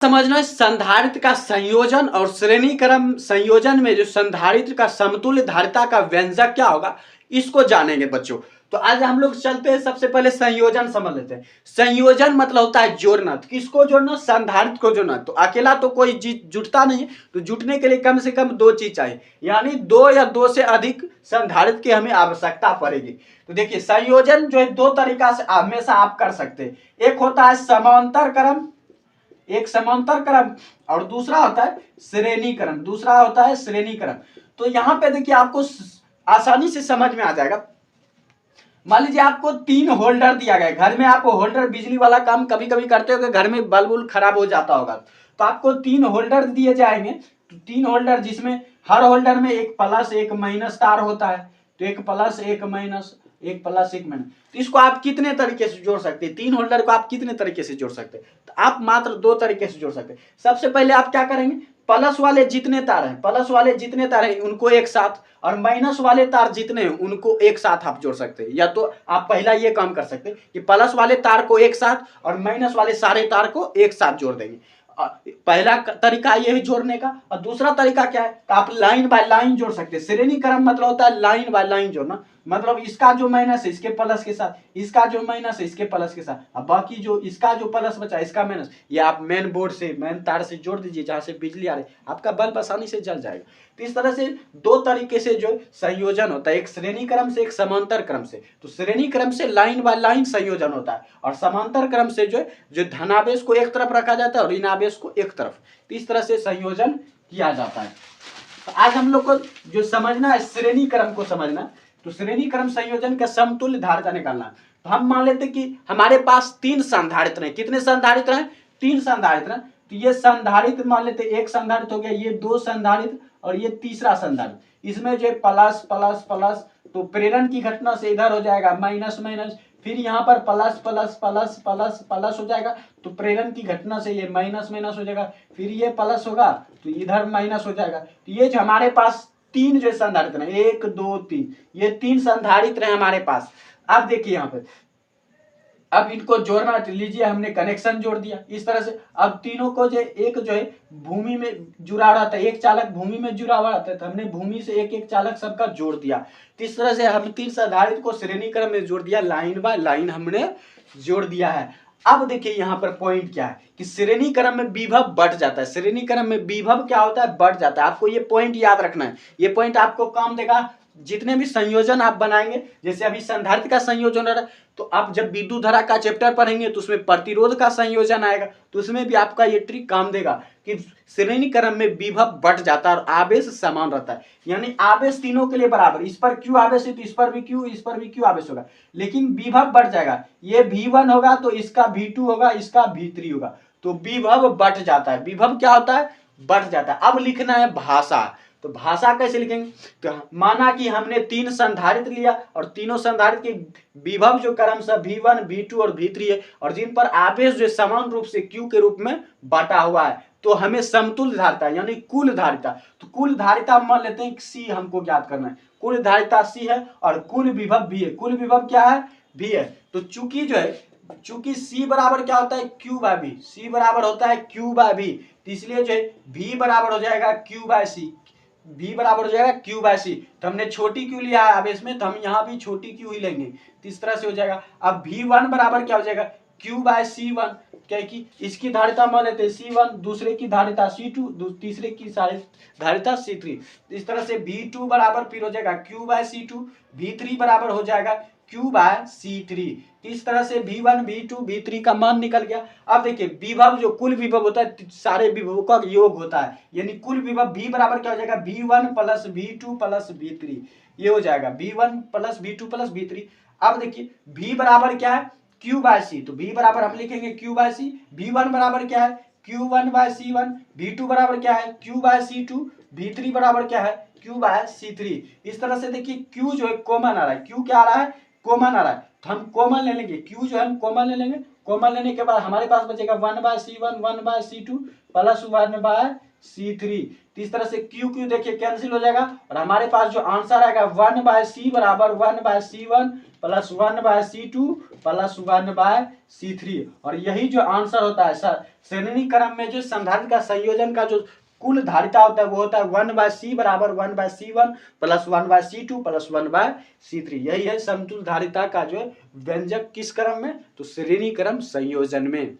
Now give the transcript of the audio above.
समझना संधारित्र का संयोजन और श्रेणी क्रम संयोजन में जो संधारित्र का समतुल्य धारिता का व्यंजक क्या होगा इसको जानेंगे बच्चों। तो आज हम लोग चलते हैं, सबसे पहले संयोजन समझ लेते हैं। संयोजन मतलब होता है जोड़ना। तो किसको जोड़ना? संधारित्र को जोड़ना। तो अकेला तो कोई जुटता नहीं है, तो जुटने के लिए कम से कम दो चीज चाहिए, यानी दो या दो से अधिक संधारित्र की हमें आवश्यकता पड़ेगी। तो देखिए संयोजन जो है दो तरीका से हमेशा आप कर सकते हैं। एक होता है समांतर क्रम, एक समांतर क्रम, और दूसरा होता है श्रेणी क्रम, दूसरा होता है श्रेणी क्रम। तो यहां पे देखिए आपको आसानी से समझ में आ जाएगा। मान लीजिए आपको 3 होल्डर दिया गया, घर में आपको होल्डर, बिजली वाला काम कभी कभी करते हो, घर में बल्ब खराब हो जाता होगा, तो आपको 3 होल्डर दिए जाएंगे। तो 3 होल्डर जिसमें हर होल्डर में एक प्लस एक माइनस तार होता है, तो एक प्लस एक माइनस, एक प्लस एक माइनस। तो इसको आप कितने तरीके से जोड़ सकते हैं? 3 होल्डर को आप कितने तरीके से जोड़ सकते हैं? तो आप मात्र 2 तरीके से जोड़ सकते हैं। सबसे पहले आप क्या करेंगे, प्लस वाले जितने तार हैं, प्लस वाले जितने तार हैं उनको एक साथ, और माइनस वाले तार जितने हैं उनको एक साथ आप जोड़ सकते हैं। या तो आप पहला ये काम कर सकते हैं कि प्लस वाले तार को एक साथ और माइनस वाले सारे तार को एक साथ जोड़ देंगे। पहला तरीका ये है जोड़ने का। और दूसरा तरीका क्या है, तो आप लाइन बाय लाइन जोड़ सकते हैं। श्रेणी क्रम मतलब होता है लाइन बाय लाइन जोड़ना, मतलब इसका जो माइनस है इसके प्लस के साथ, इसका जो माइनस है इसके प्लस के साथ, अब बाकी जो इसका जो प्लस बचा इसका माइनस, ये आप मेन बोर्ड से, मेन तार से जोड़ दीजिए जहां से बिजली आ रही, आपका बल्ब आसानी से जल जाएगा। तो इस तरह से 2 तरीके से जो संयोजन होता है, एक श्रेणी क्रम से, एक समांतर क्रम से। तो श्रेणी क्रम से लाइन बाय लाइन संयोजन होता है, और समांतर क्रम से जो धनावेश को एक तरफ रखा जाता है और ऋणावेश को एक तरफ। तो इस तरह से संयोजन किया जाता है। तो आज हम लोग को जो समझना है श्रेणी क्रम को समझना, तो श्रेणी क्रम संयोजन का समतुल्य धारिता निकालना। तो हम मान लेते कि हमारे पास 3 संधारित्र हैं। कितने संधारित्र हैं? 3 संधारित्र हैं। तो ये संधारित्र मान लेते, एक संधारित्र हो गया, ये 2 संधारित्र, और ये तीसरा संधारित्र। इसमें जो प्लस प्लस प्लस, तो प्रेरण की घटना से इधर हो जाएगा माइनस माइनस, फिर यहाँ पर plus plus plus plus plus हो जाएगा, तो प्रेरण की घटना से ये माइनस माइनस हो जाएगा, फिर ये प्लस होगा तो इधर माइनस हो जाएगा। तो ये जो हमारे पास 3 जो संधारित्र हैं, 1 2 3, ये 3 संधारित्र हैं हमारे पास। अब देखिए यहाँ पे, अब इनको जोड़ना लीजिए, हमने कनेक्शन जोड़ दिया इस तरह से। अब तीनों को जो एक जो है भूमि में जुड़ा रहा था, एक चालक भूमि में जुड़ा हुआ था, तो हमने भूमि से एक एक चालक सबका जोड़ दिया। तो इस तरह से हम 3 संधारित्र को श्रेणी क्रम में जोड़ दिया, लाइन बाय लाइन हमने जोड़ दिया है। अब देखिए यहाँ पर पॉइंट क्या है कि श्रेणी क्रम में विभव बढ़ जाता है। श्रेणी क्रम में विभव क्या होता है? बढ़ जाता है। आपको ये पॉइंट याद रखना है, ये पॉइंट आपको काम देगा जितने भी संयोजन आप बनाएंगे। जैसे अभी संधारित्र का संयोजन है, तो आप जब विद्युत धारा का चैप्टर पढ़ेंगे तो उसमें प्रतिरोध का संयोजन आएगा, तो उसमें भी आपका ये ट्रिक काम देगा कि श्रेणी क्रम में विभव बढ़ जाता है और आवेश समान रहता है, यानी आवेश तीनों के लिए बराबर। इस पर क्यू आवेश है तो इस पर भी क्यू, इस पर भी क्यू आवेश होगा, लेकिन विभव बढ़ जाएगा। ये V1 होगा तो इसका V2 होगा, इसका V3 होगा, तो विभव बढ़ जाता है। विभव क्या होता है? बढ़ जाता है। अब लिखना है भाषा। तो भाषा कैसे लिखेंगे? तो माना कि हमने 3 संधारित्र लिया और तीनों संधारित्र के विभव जो क्रमशः V1 V2 और V3 है, और जिन पर आवेश जो समान रूप से Q के रूप में बांटा हुआ है, तो हमें समतुल्य धारिता यानी कुल धारिता, तो कुल धारिता मान लेते हैं C हमको ज्ञात करना है। कुल धारिता C है और कुल विभव V है। कुल विभव क्या है? V है। तो चूंकि जो है, चूंकि C बराबर क्या होता है? Q bye V। C बराबर होता है Q बाय V, तो इसलिए जो है V बराबर हो जाएगा Q बाय C। V बराबर हो जाएगा Q बाय C। तो हमने छोटी Q लिया है आवेश में, तो हम यहाँ भी छोटी Q ही लेंगे, तो इस तरह से हो जाएगा। अब V1 बराबर क्या हो जाएगा? Q बाय C1, क्या कि इसकी धारिता मान लेते हैं C1, दूसरे की धारिता C2, तीसरे की धारिता C3। इस तरह से V2 बराबर फिर हो जाएगा Q बाय C2, V3 बराबर हो जाएगा Q बाय C3। इस तरह से V1 V2 V3 का मान निकल गया। अब देखिए विभव, जो कुल विभव होता है सारे विभवों का योग होता है, यानी कुल विभव V बराबर क्या हो जाएगा? V1 plus V2 plus V3, ये हो जाएगा V1 plus V2 plus V3। अब देखिए V बराबर क्या है? Q by C। तो V बराबर हम लिखेंगे Q बाय C। V1 बराबर क्या है? Q1 bye C1। V2 बराबर क्या है? Q bye C2। V3 बराबर क्या है? Q by C3। इस तरह से देखिए Q जो है कॉमन आ रहा है। Q क्या आ रहा है? कॉमन आ रहा है, तो हम कॉमन ले लेंगे। Q जो है हम कॉमन ले लेंगे। कॉमन लेने के बाद हमारे पास बचेगा 1 bye C1 1 bye C2 plus 1 bye C3। तो इस तरह से Q Q देखिए कैंसिल हो जाएगा और हमारे पास जो आंसर आएगा 1/C बराबर 1/C1 plus 1/C2 plus 1/C3। और यही जो आंसर होता है सर श्रेणी क्रम में जो संधारित्र का संयोजन का जो कुल धारिता होता है वो होता है 1/C बराबर 1/C1 plus 1/C2 plus 1/C3। यही है समतुल्य धारिता का जो व्यंजक किस क्रम में, तो श्रेणी क्रम संयोजन में।